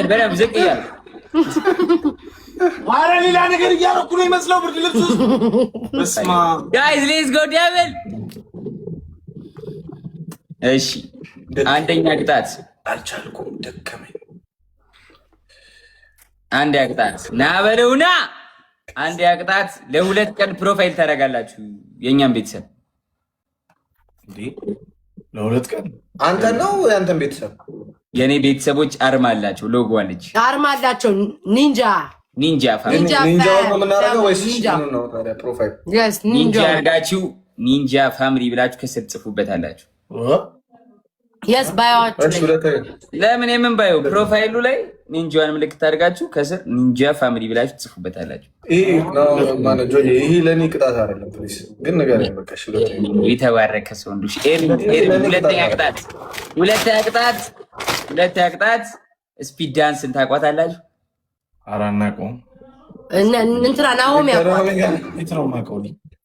በደንብ ዝቅ እያለ ኧረ ሌላ ነገር እያደረኩ ነው ይመስለው ብርድ ልብስ ውስጥ። በስመ አብ ጋይስ ሌትስ ጎ ዴቪል። እሺ አንደኛ ቅጣት አልቻልኩም፣ ደከመኝ። አንድ ቅጣት ና በለውና፣ አንድ ቅጣት ለሁለት ቀን ፕሮፋይል ታደርጋላችሁ የኛን ቤተሰብ እንዴ። ለሁለት ቀን አንተ ነው ያንተን ቤተሰብ? የኔ ቤተሰቦች አርማ አላቸው፣ ሎጎ አለች፣ አርማ አላቸው። ኒንጃ ፋሚሊ ነው የምናደርገው ወይስ ነው ታዲያ? ፕሮፋይል ኒንጃ አድርጋችሁ ኒንጃ ፋሚሊ ብላችሁ ከስር ጽፉበታላችሁ። የስ ባዮአችሁ ለምን የምን ባዮ ፕሮፋይሉ ላይ ኒንጃን ምልክት አድርጋችሁ ከስር ኒንጃ ፋሚሊ ብላችሁ ጽፉበታላችሁ። ይሄ ለኔ ቅጣት አይደለም ፕሊስ፣ ግን ነገር ያበቃሽ የተባረከ ሰው እንዱሽ ሁለተኛ ቅጣት ስፒድ ዳንስን ታውቋታላችሁ? ኧረ አናውቀውም። እንትና ናሆም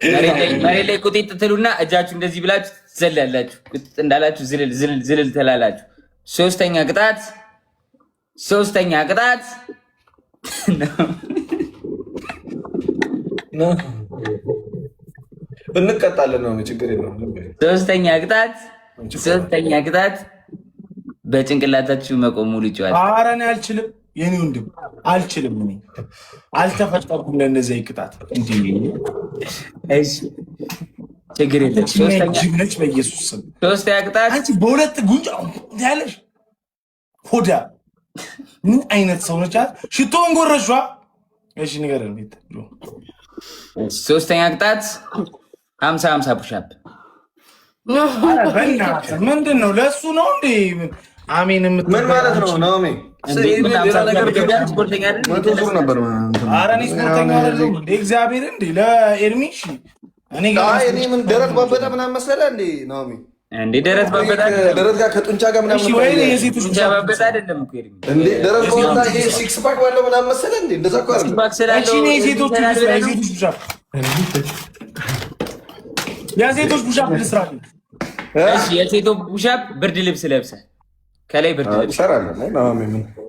መሬት ላይ ቁጢጥ ትሉና እጃችሁ እንደዚህ ብላችሁ ትዘላላችሁ። ቁጢጥ እንዳላችሁ ዝልል ትላላችሁ። ሶስተኛ ቅጣት እንቀጣለን ነው፣ ችግር የለውም። ሶስተኛ ቅጣት በጭንቅላታችሁ መቆም ሙሉ ይጫዋል። ኧረ እኔ አልችልም፣ የኔ ወንድም አልችልም። እኔ አልተፈጠርኩም ለእነዚህ ቅጣት። ችግር የለም። ነች በኢየሱስ ስም። ሶስተኛ ቅጣት አንቺ በሁለት ጉንጭ ያለሽ ሆዳ ምን አይነት ሰው ነች? ሽቶን ጎረሿ። እሺ ንገረን ቤት። ሶስተኛ ቅጣት 50 ፑሻፕ። በእናትህ ምንድን ነው? ለእሱ ነው እንዴ? አሜን ምን ማለት ነው? ናሜ እግዚአብሔር እንዴ ለኤርሚ እኔ ምን ደረት ባበጣ ምናምን መሰለህ እንዴ? ናሜ እንዴ ደረት ባበጣ ደረት ጋር ከጡንቻ ጋር ምናምን ወይ የሴቶች ጡንቻ ባበጣ አይደለም እኮ ኤርሚ እንዴ ደረት ባበጣ ይሄ ሲክስ ፓክ ባለው ምናምን መሰለህ እንዴ? እንደዛ እኮ አይደለም። እሺ ነው የሴቶች ፑሻፕ ልስራ። እሺ የሴቶች ፑሻፕ ብርድ ልብስ ለብሰህ ከላይ ብርድ ልብስ ሰራለህ።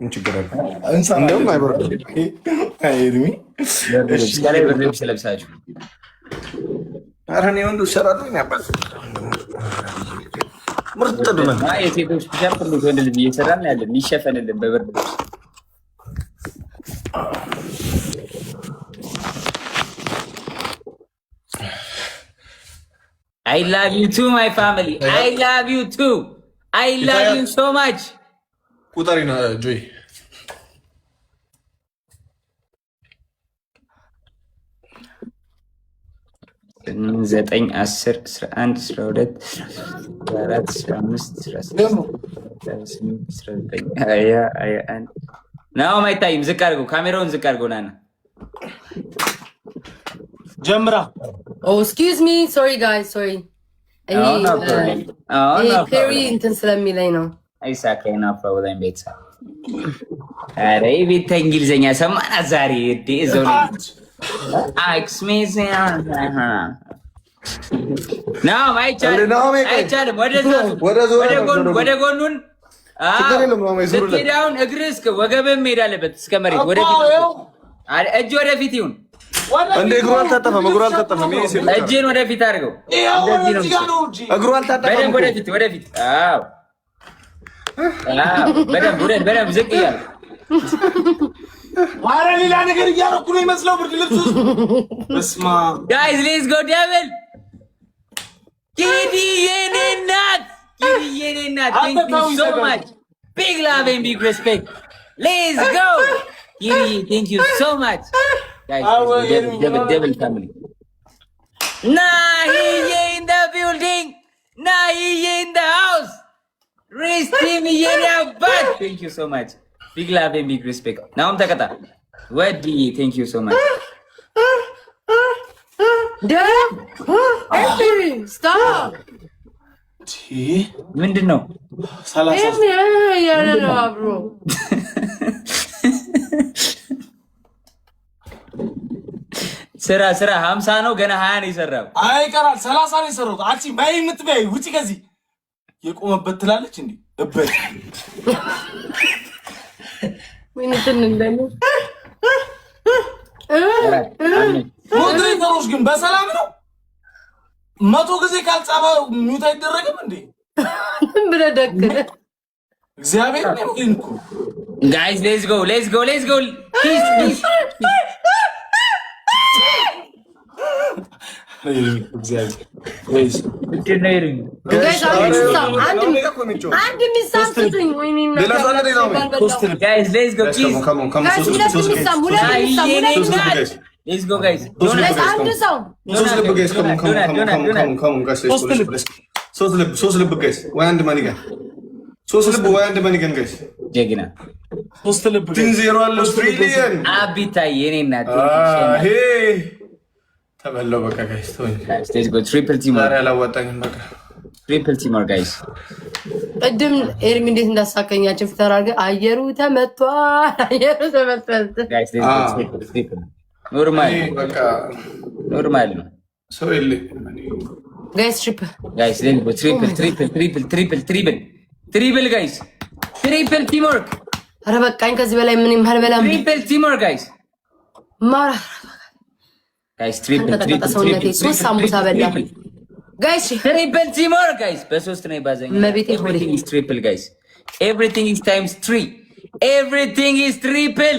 ምን ችግር አለ? እንደውም አይበርድም። ኤርሚ ከላይ ብርድ ልብስ ለብሳችሁ ኧረ እኔ ወንዱ ሰራለሁ ያባል ምርጥ ነው። የሴቶች ፑሻፕ ሁሉ ወንድ ልጅ እየሰራን ያለን ይሸፈንልን በብርድ ልብስ። I love you too my family. I love you too. I love you so much. ቁጠሪና ጆይ 9 10 11 12 14 15 ናው አይታይም። ዝቅ አድርገው፣ ካሜራውን ዝቅ አድርገው። ናና ጀምራ። ኤክስኪውዝ ሚ ሶሪ ጋይስ ሶሪ። ፔሪ እንትን ስለሚለኝ ነው። አይሳካይና ፕሮብሌም ቤት አረ ቤት እንግሊዘኛ ሰማናት ዛሬ እዘው አይቻልም። ወደ ጎኑን ስትሄዳውን እግር እስከ ወገብም መሄድ አለበት እስከ መሬት ወደፊት፣ እጅ ወደፊት ይሁን። እንደ እግሩ አልታጠፈም፣ እጅን ወደፊት አድርገው። እግሩ አልታጠፈም። ወደፊት። አዎ በደንብ ዝቅ እያለ ኧረ ሌላ ነገር እያደረኩ ነው ይመስለው ብርድ ልብስ ውስጥ። በስመ አብ ጋይስ ሌትስ ጎ ዴቪል። ኪዲ የኔ እናት ቴንክ ዩ ሶ ማች ቢግ ላቭ ኤንድ ቢግ ሪስፔክት። ሌትስ ጎ ኪዲ ቴንክ ዩ ሶ ማች ጋይስ ዴቪል ፋሚሊ። ናሂዬ ኢን ዘ ቢልዲንግ፣ ናሂዬ ኢን ዘ ሃውስ፣ ሪስቲም የኔ አባት ቴንክ ዩ ሶ ማች ቢግ ላቭ ኤንድ ቢግ ሪስፔክት። ናውም ተቀጣ ወዲ ቴንክ ዩ ሶ ማች። ምንድን ነው ስራ 50 ነው ገና 20 ነው የሰራው። አይ ቀራል 30 ነው የሰራው። አንቺ ማይ የምትበይ ውጪ ከዚህ የቆመበት ትላለች እንዴ እበት ምን እንትን እንደነ ሞዴሬተሮች ግን በሰላም ነው 100 ጊዜ ካልጻፈ ሚውት አይደረግም እንዴ ብለደክ እግዚአብሔር ነው እንኩ ጋይስ ሌትስ ጎ ኪስ ሶስት ልብ ወይ አንድ ማኒገን ጋይስ ጀግና ሶስት ልብ ቲንዜሮ አለ ትሪሊየን አቢታይ የኔ እናት ሄ ተበለው በቃ ጋይስ ቶኝ ሌትስ ጎ ትሪፕል ቲም ዛሬ አላዋጣኝም በቃ ትሪፕል ቲም ጋይስ ቅድም ኤርሚ እንዴት እንዳሳከኛቸው ፍተር አድርገህ አየሩ ተመቷል ጋይስ ሌትስ ጎ ትሪፕል ኖርማል ነው ሰው የለ ጋይስ ጋይስ ሌትስ ጎ ትሪፕል ጋይስ ትሪፕል ቲም ወርክ ኧረ በቃኝ ከዚህ በላይ ምንም አልበላም ትሪፕል ቲም ወርክ ጋይስ ማራ ጋይስ ትሪፕል ሶስት ሳምቡሳ በላ ጋይስ ትሪፕል ቲም ወርክ ጋይስ በሶስት ነው ይባዛኝ መቤቴ ሆዴ ትሪፕል ጋይስ ኤቭሪቲንግ ኢዝ ታይምስ 3 ኤቭሪቲንግ ኢዝ ትሪፕል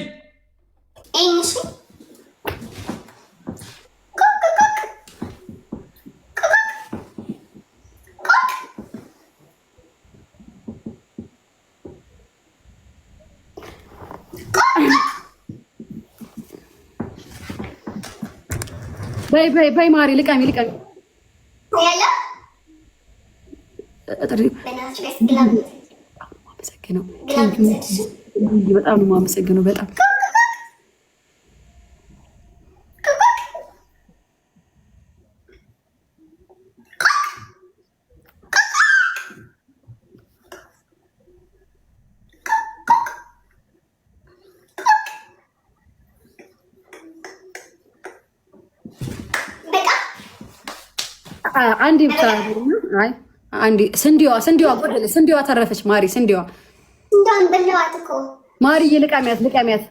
በይ ማሪ ልቃሚ ያለ በጣም ነው የማመሰግነው በጣም አንዴ ብቻ አይ አንዴ ስንዴዋ ጎደለ ስንዴዋ ተረፈች ማሪ ስንዴዋ እንደውን በለዋት እኮ ማሪ ልቃሚያት